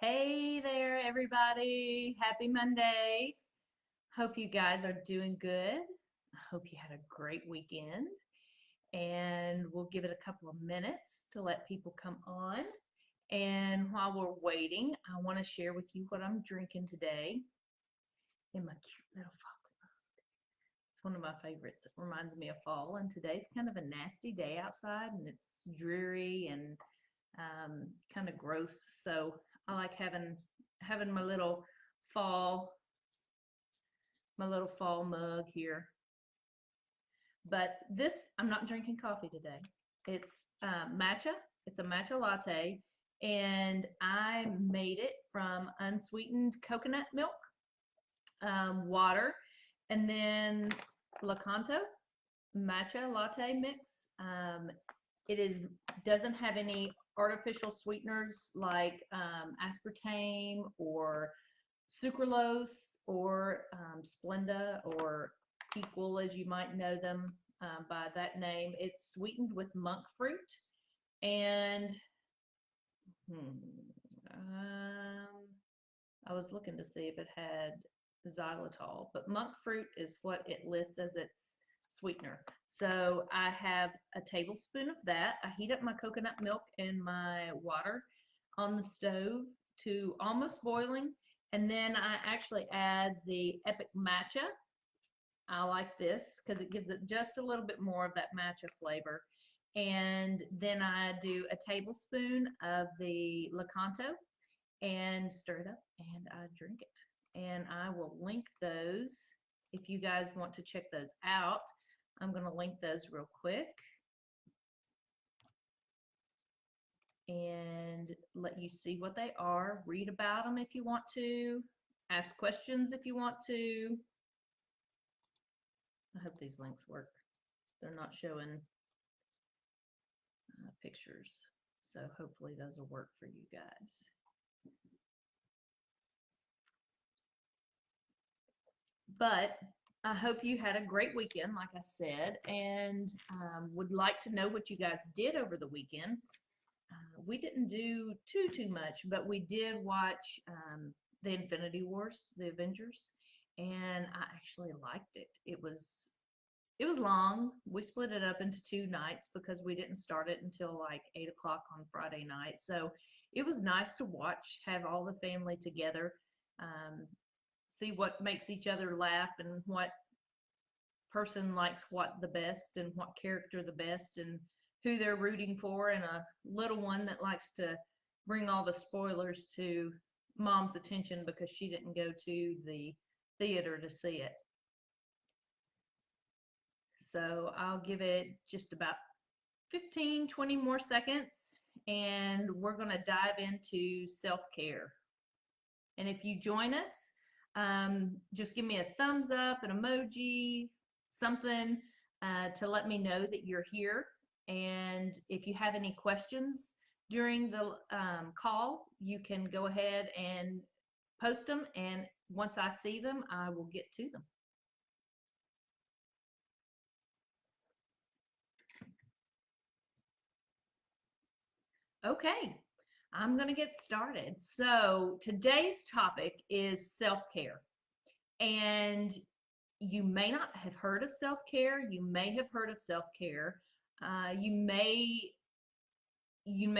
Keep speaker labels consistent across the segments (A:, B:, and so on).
A: Hey there, everybody. Happy Monday. Hope you guys are doing good. I hope you had a great weekend. And we'll give it a couple of minutes to let people come on. And while we're waiting, I want to share with you what I'm drinking today in my cute little fox mug. It's one of my favorites. It reminds me of fall. And today's kind of a nasty day outside and it's dreary and kind of gross. So I like having fall my little fall mug here. But this I'm not drinking coffee today. It's matcha. It's a matcha latte, and I made it from unsweetened coconut milk, water, and then Lakanto matcha latte mix. It doesn't have any artificial sweeteners like aspartame or sucralose or Splenda or Equal, as you might know them by that name. It's sweetened with monk fruit and um, I was looking to see if it had xylitol, but monk fruit is what it lists as its sweetener. So I have a tablespoon of that. I heat up my coconut milk and my water on the stove to almost boiling, and then I actually add the Epic Matcha. I like this because it gives it just a little bit more of that matcha flavor. And then I do a tablespoon of the Lakanto and stir it up and I drink it. And I will link those if you guys want to check those out. I'm going to link those real quick and let you see what they are. Read about them if you want to. Ask questions if you want to. I hope these links work. They're not showing pictures, so hopefully those will work for you guys. But I hope you had a great weekend, like I said, and would like to know what you guys did over the weekend. We didn't do too much, but we did watch the Infinity Wars, the Avengers, and I actually liked it. It was long. We split it up into two nights because we didn't start it until like 8 o'clock on Friday night. So it was nice to watch, have all the family together, see what makes each other laugh and what person likes what the best and what character the best and who they're rooting for, and a little one that likes to bring all the spoilers to mom's attention because she didn't go to the theater to see it. So I'll give it just about 15-20 more seconds and we're going to dive into self-care. And if you join us, just give me a thumbs up, an emoji, something to let me know that you're here. And if you have any questions during the call, you can go ahead and post them. And once I see them, I will get to them. Okay, I'm going to get started. So today's topic is self-care. And you may not have heard of self-care. You may have heard of self-care. You may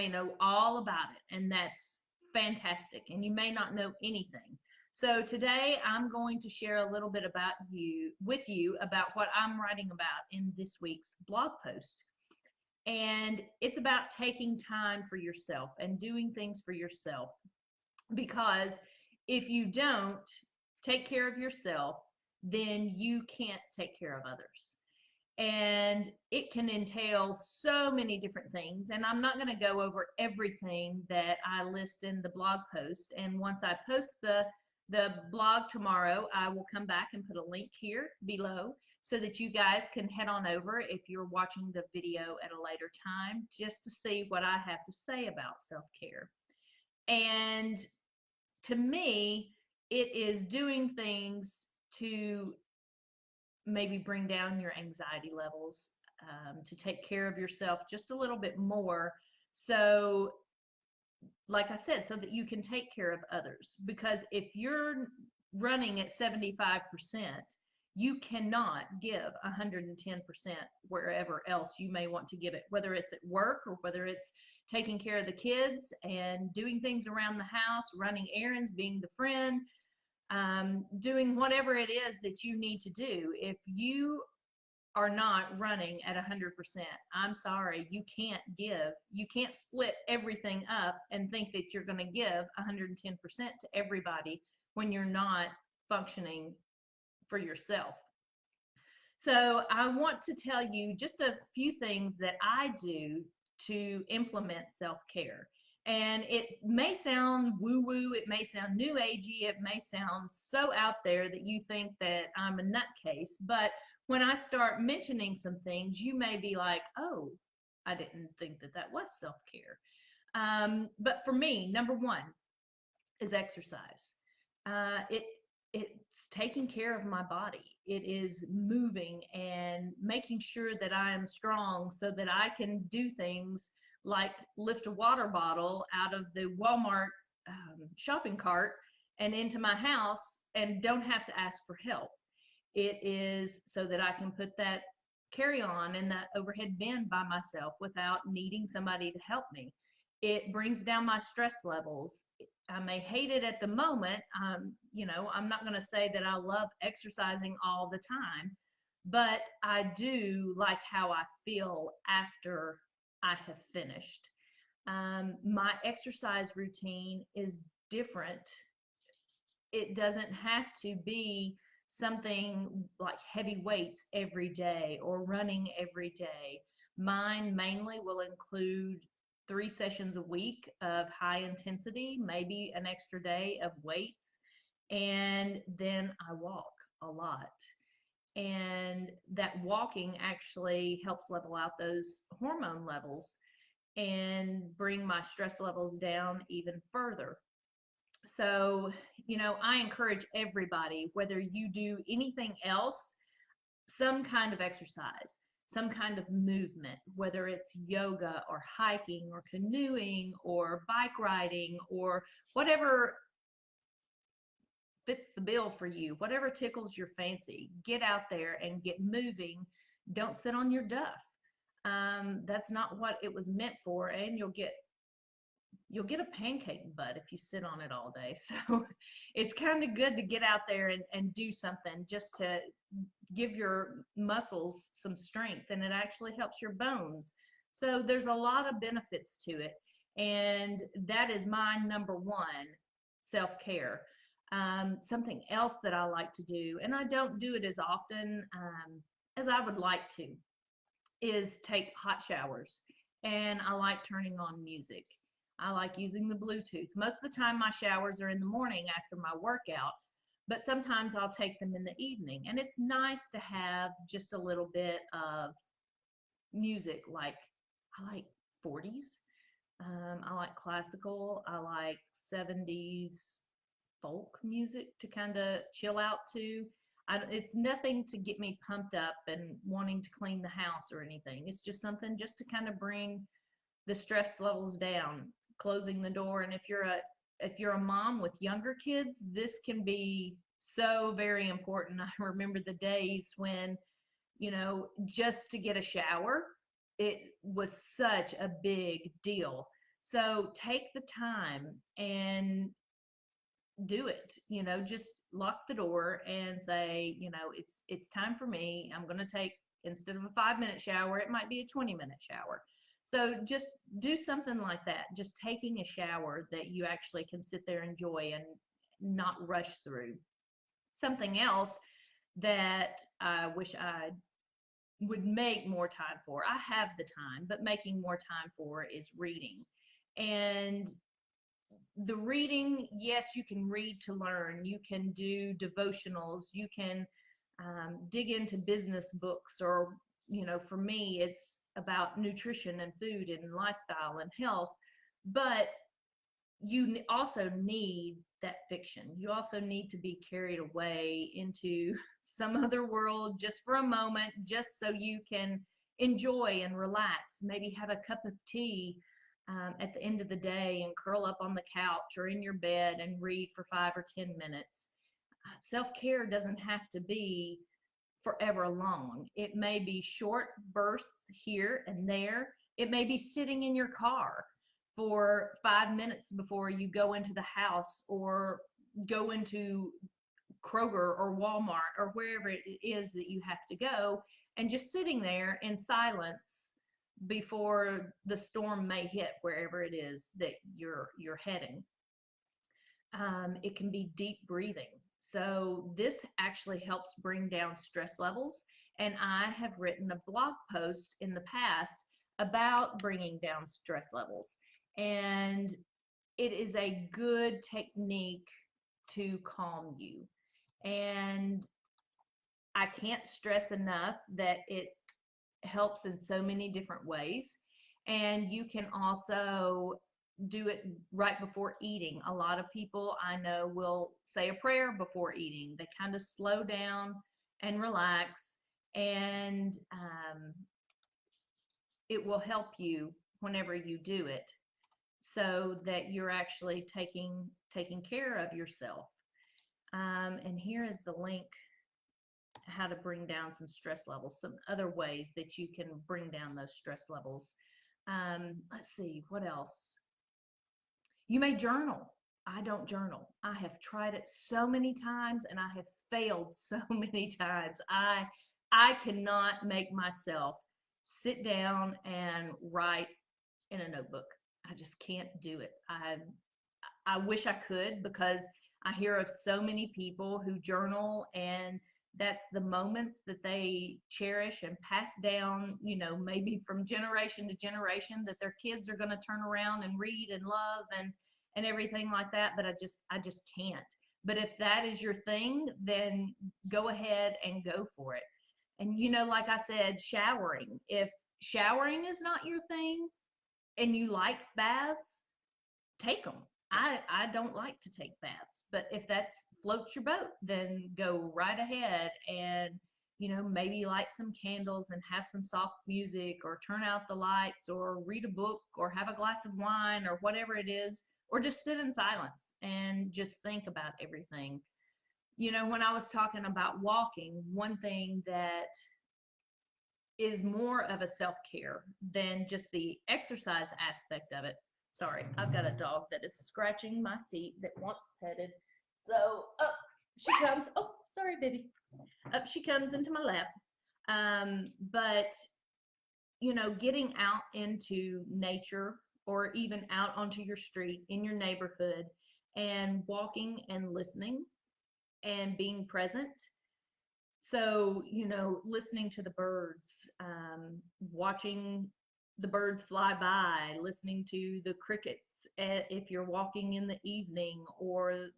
A: know all about it, and that's fantastic. And you may not know anything. So today I'm going to share a little bit about with you about what I'm writing about in this week's blog post. And it's about taking time for yourself and doing things for yourself. Because if you don't take care of yourself, then you can't take care of others. And it can entail so many different things. And I'm not going to go over everything that I list in the blog post. And once I post the blog tomorrow, I will come back and put a link here below so that you guys can head on over if you're watching the video at a later time just to see what I have to say about self-care. And to me, it is doing things to maybe bring down your anxiety levels, to take care of yourself just a little bit more. So like I said, so that you can take care of others. Because if you're running at 75%, you cannot give 110% wherever else you may want to give it, whether it's at work or whether it's taking care of the kids and doing things around the house, running errands, being the friend, doing whatever it is that you need to do. If you are not running at 100%, I'm sorry, you can't split everything up and think that you're going to give 110% to everybody when you're not functioning for yourself. So I want to tell you just a few things that I do to implement self-care. And it may sound woo-woo, it may sound new agey, it may sound so out there that you think that I'm a nutcase, but when I start mentioning some things, you may be like, oh, I didn't think that that was self-care. But for me, number one is exercise. It it's taking care of my body. It is moving and making sure that I am strong so that I can do things like lift a water bottle out of the Walmart shopping cart and into my house and don't have to ask for help. It is so that I can put that carry on in that overhead bin by myself without needing somebody to help me. It brings down my stress levels. I may hate it at the moment. I'm not going to say that I love exercising all the time, but I do like how I feel after I have finished. My exercise routine is different. It doesn't have to be something like heavy weights every day or running every day. Mine mainly will include 3 sessions a week of high intensity, maybe an extra day of weights, and then I walk a lot. And that walking actually helps level out those hormone levels and bring my stress levels down even further. So, I encourage everybody, whether you do anything else, some kind of exercise, some kind of movement, whether it's yoga or hiking or canoeing or bike riding or whatever fits the bill for you, whatever tickles your fancy, get out there and get moving. Don't sit on your duff. That's not what it was meant for, and you'll get a pancake butt if you sit on it all day. So it's kind of good to get out there and do something just to give your muscles some strength, and it actually helps your bones. So there's a lot of benefits to it. And that is my number one self-care. Something else that I like to do, and I don't do it as often as I would like to, is take hot showers. And I like turning on music. I like using the Bluetooth. Most of the time, my showers are in the morning after my workout, but sometimes I'll take them in the evening. And it's nice to have just a little bit of music. Like, I like 40s. I like classical. I like 70s folk music to kind of chill out to. It's nothing to get me pumped up and wanting to clean the house or anything. It's just something just to kind of bring the stress levels down, closing the door. And if you're a mom with younger kids, this can be so very important. I remember the days when, just to get a shower, it was such a big deal. So take the time and do it. Just lock the door and say, it's time for me. I'm going to take, instead of a 5-minute shower, it might be a 20-minute shower. So just do something like that, just taking a shower that you actually can sit there and enjoy and not rush through. Something else that I wish I would make more time for, I have the time, but making more time for, is reading. And the reading, yes, you can read to learn. You can do devotionals. You can dig into business books, or, for me, it's about nutrition and food and lifestyle and health. But you also need that fiction. You also need to be carried away into some other world just for a moment, just so you can enjoy and relax. Maybe have a cup of tea at the end of the day and curl up on the couch or in your bed and read for 5 or 10 minutes. Self-care doesn't have to be forever long. It may be short bursts here and there. It may be sitting in your car for 5 minutes before you go into the house or go into Kroger or Walmart or wherever it is that you have to go, and just sitting there in silence before the storm may hit wherever it is that you're heading. It can be deep breathing. So this actually helps bring down stress levels. And I have written a blog post in the past about bringing down stress levels. And it is a good technique to calm you. And I can't stress enough that it helps in so many different ways. And you can also do it right before eating. A lot of people I know will say a prayer before eating. They kind of slow down and relax, and it will help you whenever you do it, so that you're actually taking care of yourself. And here is the link how to bring down some stress levels, some other ways that you can bring down those stress levels. Let's see, what else? You may journal. I don't journal. I have tried it so many times and I have failed so many times. I cannot make myself sit down and write in a notebook. I just can't do it. I wish I could, because I hear of so many people who journal, and that's the moments that they cherish and pass down, maybe from generation to generation, that their kids are going to turn around and read and love and everything like that. But I just can't. But if that is your thing, then go ahead and go for it. And like I said, showering. If showering is not your thing and you like baths, take them. I don't like to take baths, but if that floats your boat, then go right ahead and, maybe light some candles and have some soft music, or turn out the lights, or read a book, or have a glass of wine, or whatever it is, or just sit in silence and just think about everything. When I was talking about walking, one thing that is more of a self-care than just the exercise aspect of it. Sorry, I've got a dog that is scratching my feet that wants petted. So, oh, she comes. Oh, sorry, baby. Up she comes into my lap. But, getting out into nature, or even out onto your street in your neighborhood, and walking and listening and being present. So, listening to the birds, watching the birds fly by, listening to the crickets if you're walking in the evening, or,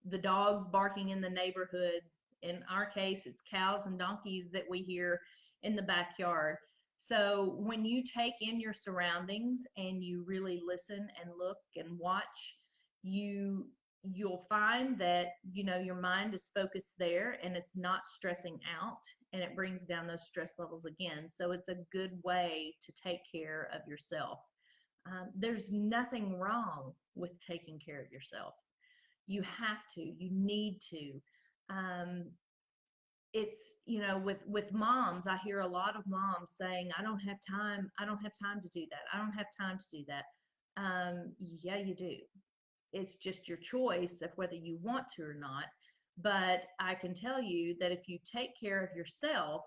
A: the dogs barking in the neighborhood. In our case, it's cows and donkeys that we hear in the backyard. So when you take in your surroundings and you really listen and look and watch, you'll find that your mind is focused there and it's not stressing out, and it brings down those stress levels again. So it's a good way to take care of yourself. There's nothing wrong with taking care of yourself. You have to, you need to. It's, with moms, I hear a lot of moms saying, I don't have time to do that, I don't have time to do that. Yeah, you do. It's just your choice of whether you want to or not. But I can tell you that if you take care of yourself,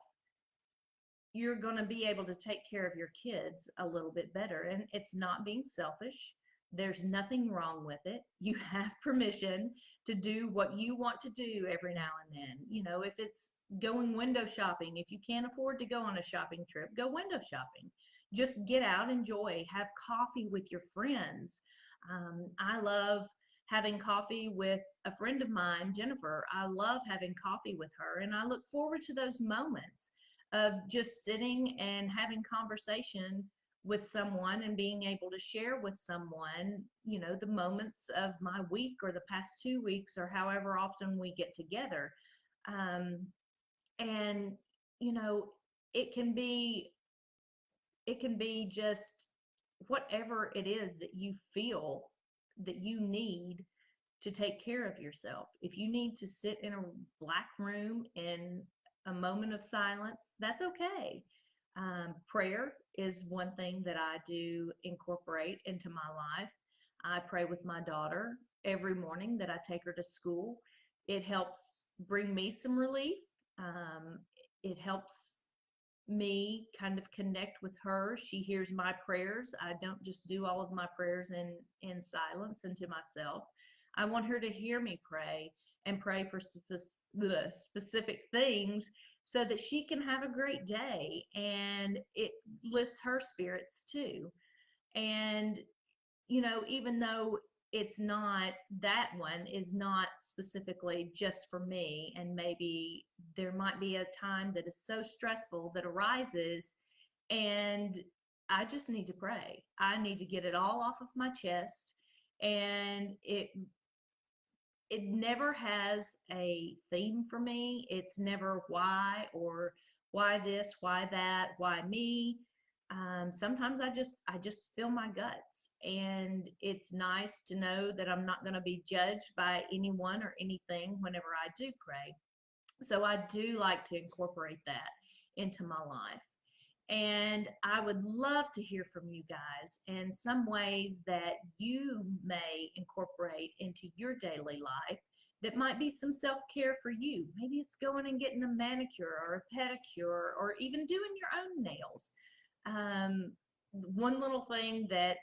A: you're going to be able to take care of your kids a little bit better. And it's not being selfish. There's nothing wrong with it. You have permission to do what you want to do every now and then. If it's going window shopping, if you can't afford to go on a shopping trip, go window shopping. Just get out, enjoy, have coffee with your friends. I love having coffee with a friend of mine, Jennifer. I love having coffee with her, and I look forward to those moments of just sitting and having conversation with someone and being able to share with someone, the moments of my week or the past 2 weeks or however often we get together. And, you know, it can be just whatever it is that you feel that you need to take care of yourself. If you need to sit in a black room in a moment of silence, that's okay. Prayer is one thing that I do incorporate into my life. I pray with my daughter every morning that I take her to school. It helps bring me some relief. Um, it helps me kind of connect with her. She hears my prayers. I don't just do all of my prayers in silence and to myself. I want her to hear me pray and pray for specific things so that she can have a great day, and it lifts her spirits too. And even though it's not, that one is not specifically just for me, and maybe there might be a time that is so stressful that arises, and I just need to pray. I need to get it all off of my chest. And it never has a theme for me. It's never why, or why this, why that, why me. Sometimes I just spill my guts, and it's nice to know that I'm not going to be judged by anyone or anything whenever I do pray. So I do like to incorporate that into my life. And I would love to hear from you guys and some ways that you may incorporate into your daily life that might be some self care for you. Maybe it's going and getting a manicure or a pedicure, or even doing your own nails. One little thing that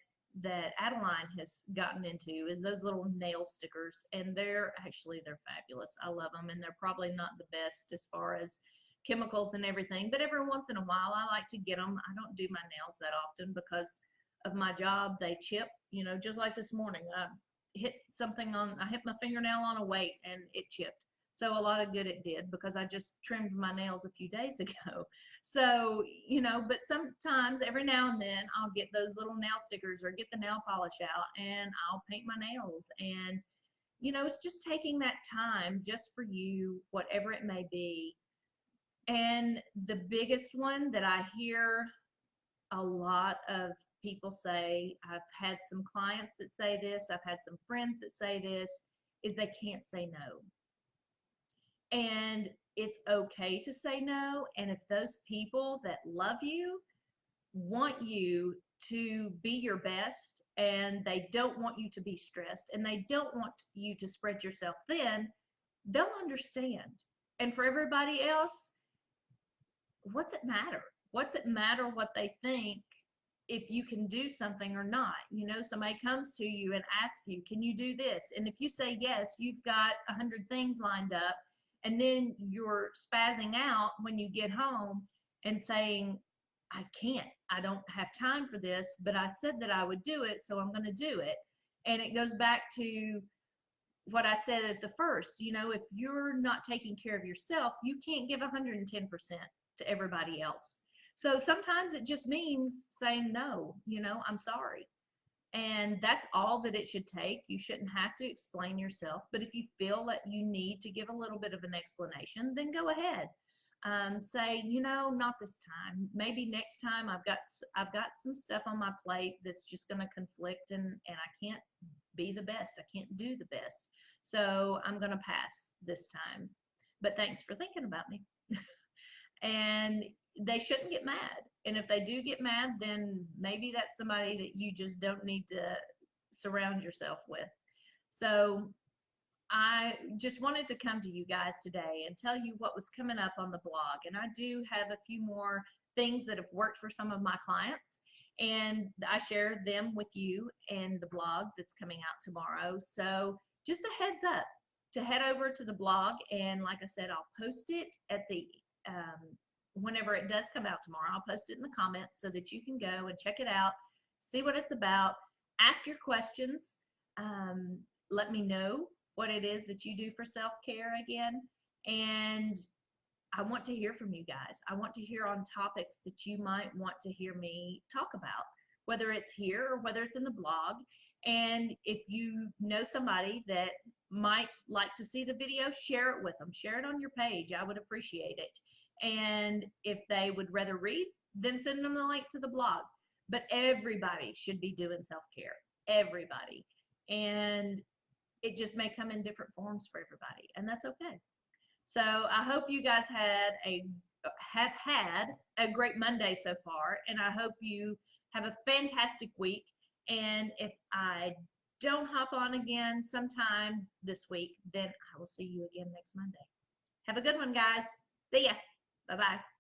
A: Adeline has gotten into is those little nail stickers, and they're fabulous. I love them, and they're probably not the best as far as chemicals and everything, but every once in a while I like to get them. I don't do my nails that often because of my job. They chip, just like this morning. I hit my fingernail on a weight and it chipped. So a lot of good it did, because I just trimmed my nails a few days ago. So, but sometimes every now and then I'll get those little nail stickers or get the nail polish out and I'll paint my nails. And, it's just taking that time just for you, whatever it may be. And the biggest one that I hear a lot of people say, I've had some clients that say this, I've had some friends that say this, is they can't say no. And it's okay to say no. And if those people that love you want you to be your best, and they don't want you to be stressed, and they don't want you to spread yourself thin, they'll understand. And for everybody else, what's it matter? What's it matter what they think if you can do something or not? Somebody comes to you and asks you, can you do this? And if you say yes, you've got 100 things lined up, and then you're spazzing out when you get home and saying, I can't, I don't have time for this, but I said that I would do it, so I'm going to do it. And it goes back to what I said at the first. If you're not taking care of yourself, you can't give 110% to everybody else. So sometimes it just means saying no, I'm sorry. And that's all that it should take. You shouldn't have to explain yourself, but if you feel that you need to give a little bit of an explanation, then go ahead. Say, not this time. Maybe next time I've got some stuff on my plate that's just going to conflict, and I can't be the best. I can't do the best. So I'm going to pass this time. But thanks for thinking about me. And they shouldn't get mad. And if they do get mad, then maybe that's somebody that you just don't need to surround yourself with. So I just wanted to come to you guys today and tell you what was coming up on the blog. And I do have a few more things that have worked for some of my clients, and I share them with you in the blog that's coming out tomorrow. So just a heads up to head over to the blog, and like I said, I'll post it at the whenever it does come out tomorrow. I'll post it in the comments so that you can go and check it out, see what it's about, ask your questions, let me know what it is that you do for self-care again. And I want to hear from you guys. I want to hear on topics that you might want to hear me talk about, whether it's here or whether it's in the blog. And if you know somebody that might like to see the video, share it with them. Share it on your page. I would appreciate it. And if they would rather read, then send them the link to the blog. but everybody should be doing self-care. Everybody. And it just may come in different forms for everybody, and that's okay. So I hope you guys have had a great Monday so far, and I hope you have a fantastic week. And if I don't hop on again sometime this week, then I will see you again next Monday. Have a good one, guys. See ya. Bye bye.